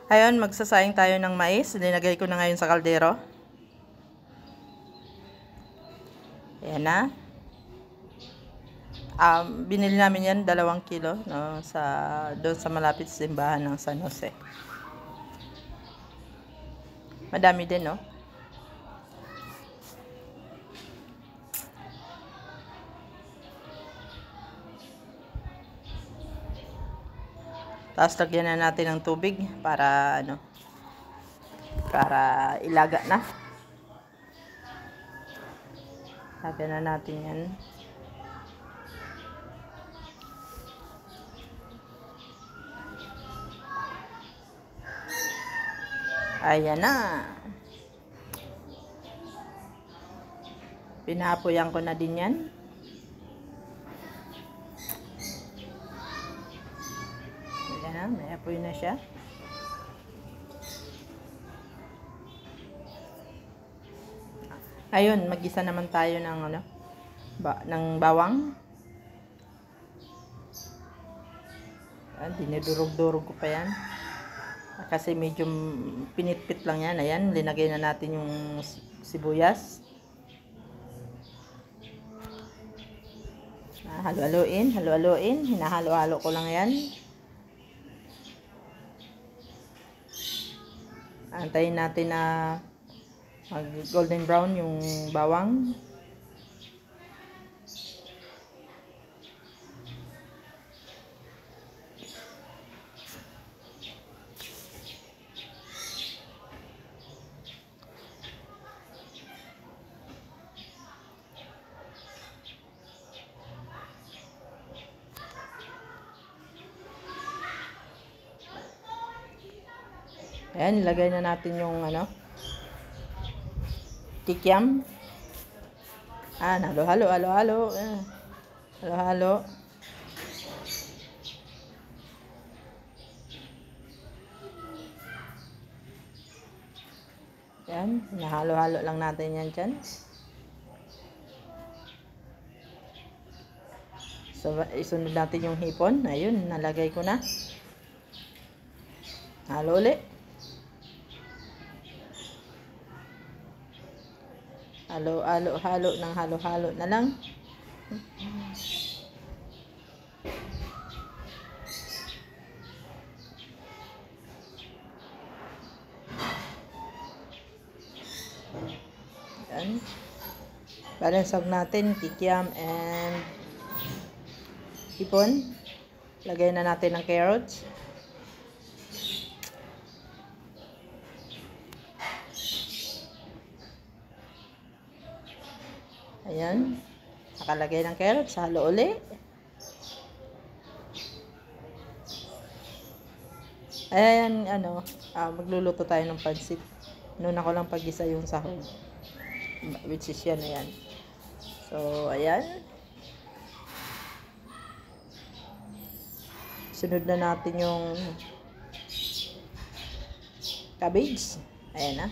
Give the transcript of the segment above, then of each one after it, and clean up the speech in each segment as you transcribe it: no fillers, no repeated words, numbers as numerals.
Ayun, magsasayang tayo ng mais. Linagay ko na ngayon sa kaldero. Ayan na. Binili namin yan 2 kilo, no, doon sa malapit sa simbahan ng San Jose. Madami din, no? Tapos lagyan na natin ng tubig para para ilaga na. Lagyan na natin yan. Ayan na. Pinapoyan ko na din yan. May apoy na siya. Ayun, mag-isa naman tayo ng ng bawang. Dinidurog-durog ko pa yan. Kasi medyo pinitpit lang yan. Ayan, linagay na natin yung sibuyas. Halo-haloin. Hinahalo-halo ko lang yan. Antayin natin na mag golden brown yung bawang. Ayan, ilagay na natin yung kikiam. Halo-halo. Halo-halo. Ayan, nahalo-halo lang natin yan dyan. So, isunod natin yung hipon. Ayun, nalagay ko na. Halo ulit. Halo na lang. Yan. Balansag natin kikiam and hipon. Lagay na natin ng carrots. Ayan. Nakalagay ng carrots. Halo ulit. Ayan, magluluto tayo ng pansit. Noon ako lang pag-isa yung sahog. Which is yan, ayan. So, ayan. Sunod na natin yung cabbage. Ayan na.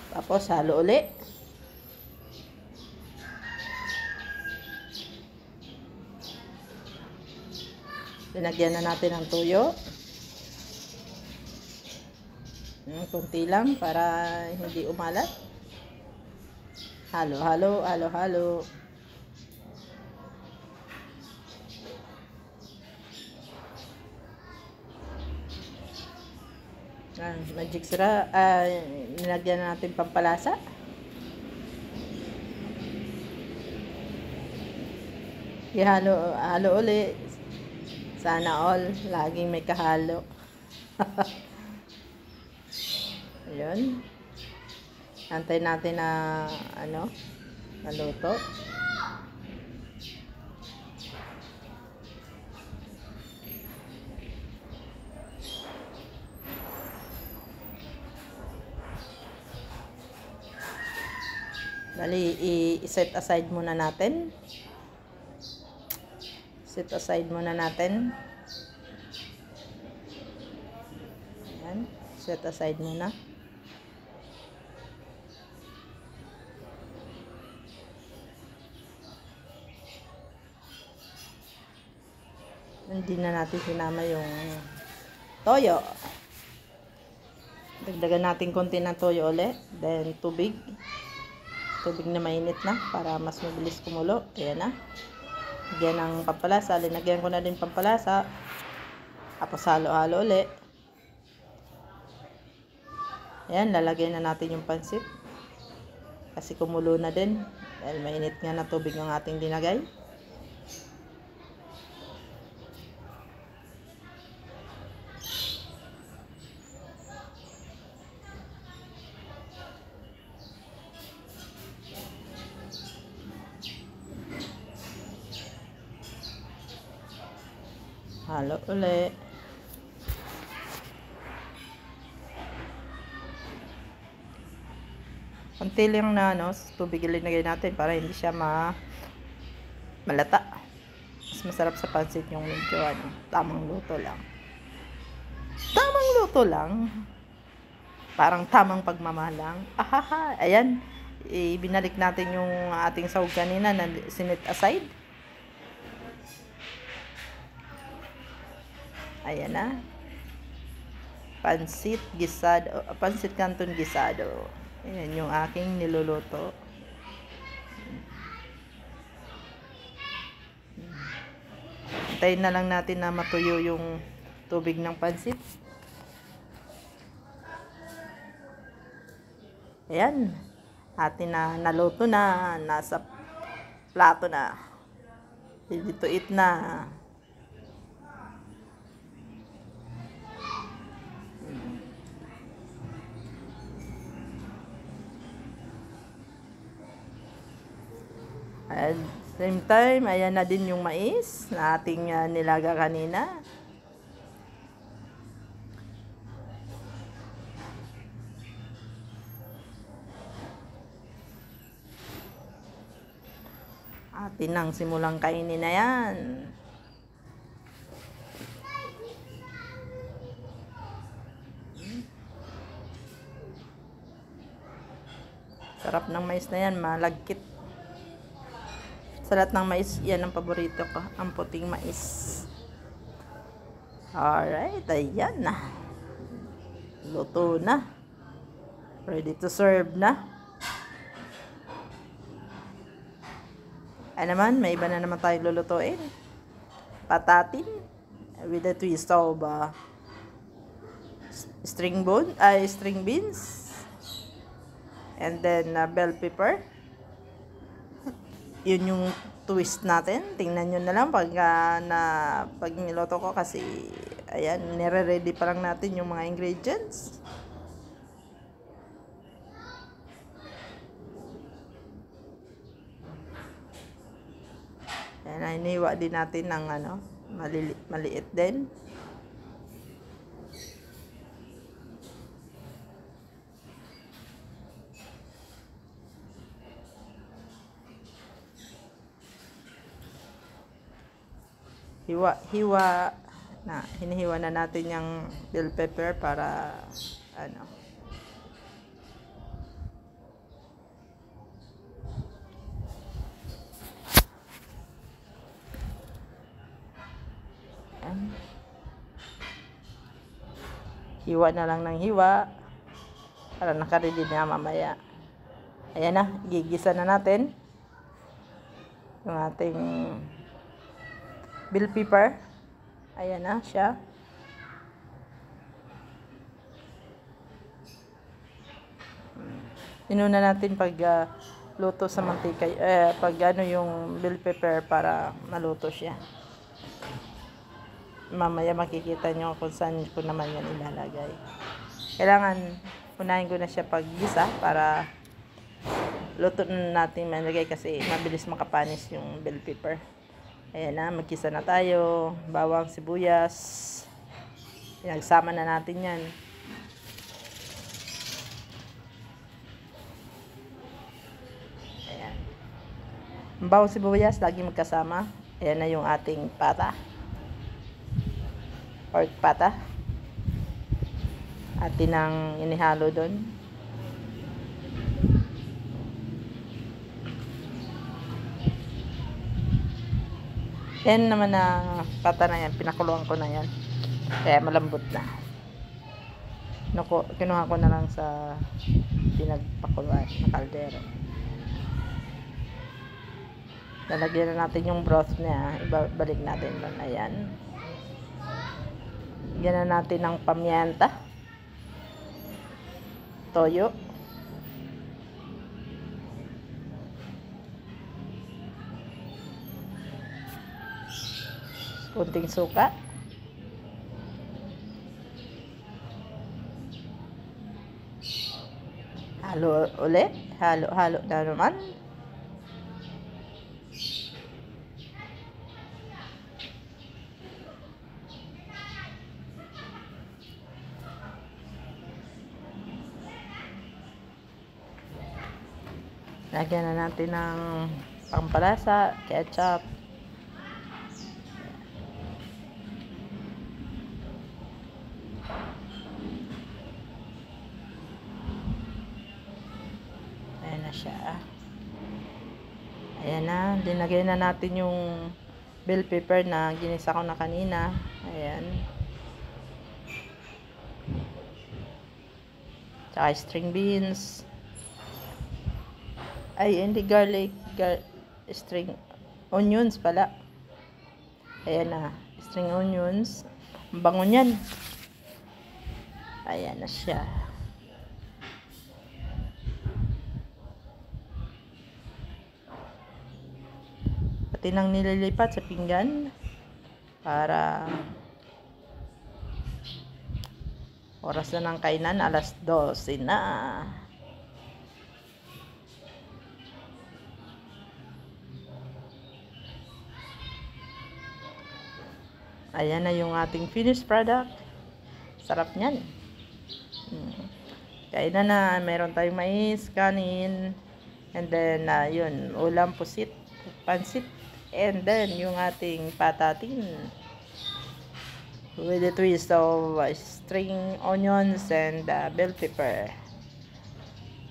Tapos, halo ulit. Linagyan na natin ng tuyo. Kunti lang para hindi umalat. Halo-halo. Magic sarap. Nilagyan na natin pampalasa. Halo ulit. Sana all. Laging may kahalo. Ayun. Antayin natin na naluto. Bali, i-set aside muna natin. Set aside muna natin. Ayan. Set aside muna. Hindi na natin sinama yung toyo. Dagdagan natin konti ng toyo ulit. Then tubig. Tubig na mainit na para mas mabilis kumulo. Ayan na. Lagyan ng pampalasa. Linagyan ko na din pampalasa. Tapos halo-halo ulit. Ayan, lalagyan na natin yung pansit. Kasi kumulo na din. Dahil mainit nga na tubig ng ating dinagay. Halo ulit. Konti lang na tubig ilinagay natin para hindi siya malata. Mas masarap sa pansit yung medyo tamang luto lang. Tamang luto lang. Parang tamang pagmamahal lang. Ahaha. Ayan. Ibinalik natin yung ating sahog kanina na sinit aside. Ayan na. Pansit gisado. Pansit canton gisado. Ayan yung aking niluluto. Antayin na lang natin na matuyo yung tubig ng pansit. Ayan. Atin na naluto na. Nasa plato na. Ready to eat na. At same time, ayan na din yung mais na ating nilaga kanina. Atin nang simulang kainin na yan. Sarap ng mais na yan, malagkit. Sa lahat ng mais, yan ang paborito ko. Ang puting mais. Alright, ayan na. Luto na. Ready to serve na. Ay naman, may iba na naman tayong lulutuin. Patatin. With a twist of string beans. And then bell pepper. Yun yung twist natin. Tingnan nyo na lang pag niloto ko kasi ayan, nire-ready pa lang natin yung mga ingredients. Ayan, iniwa din natin ng maliit din. Hinihiwa na natin yung bell pepper para hiwa na lang ng hiwa para nakaready na mamaya. Ayan na, gigisa na natin yung ating bell pepper. Ayan na siya. Inuna natin pag luto sa mantika, pag yung bell pepper para maluto siya. Mamaya makikita nyo kung saan ko naman yan ilalagay. Kailangan unahin ko na siya paggisa para luto na natin malagay kasi mabilis makapanis yung bell pepper. Ayan na, magkisa na tayo. Bawang, sibuyas. Pinagsama na natin yan. Ayan. Ang bawang, sibuyas, lagi magkasama. Ayan na yung ating pata. Pork pata. Atin ang inihalo doon. Yan naman na pata na yan, pinakuluan ko na yan. Kaya malambot na. Kinuha ko na lang sa pinagpakuluan na kaldero. Lalagyan na natin yung broth niya. Ibabalik natin doon. Ayan. Lagyan na natin ng pamienta. Toyo. Kunting suka. Halo ulit. Halo-halo na naman. Lagyan na natin ng pampalasa, ketchup. Ayan na siya. Ayan na. Dinagay na natin yung bell pepper na ginisa ko na kanina. Ayan. Tsaka string beans. Ay, hindi garlic. String onions pala. Ayan na. String onions. Ang bango niyan. Ayan na siya. Pati nang nililipat sa pinggan para oras na ng kainan, alas 12 na. Ayan na yung ating finished product. Sarap niyan. Kainan na. Meron tayong mais, kanin, and then yun, ulam, pusit, pansit, and then yung ating patatin with a twist of string onions and bell pepper.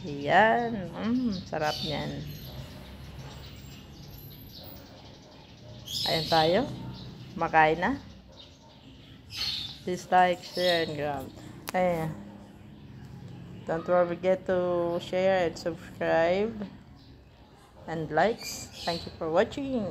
Ayan. Sarap niyan. Ayan tayo. Makain na. Please like, share, and grab. Ayan. Don't forget to share and subscribe and likes. Thank you for watching.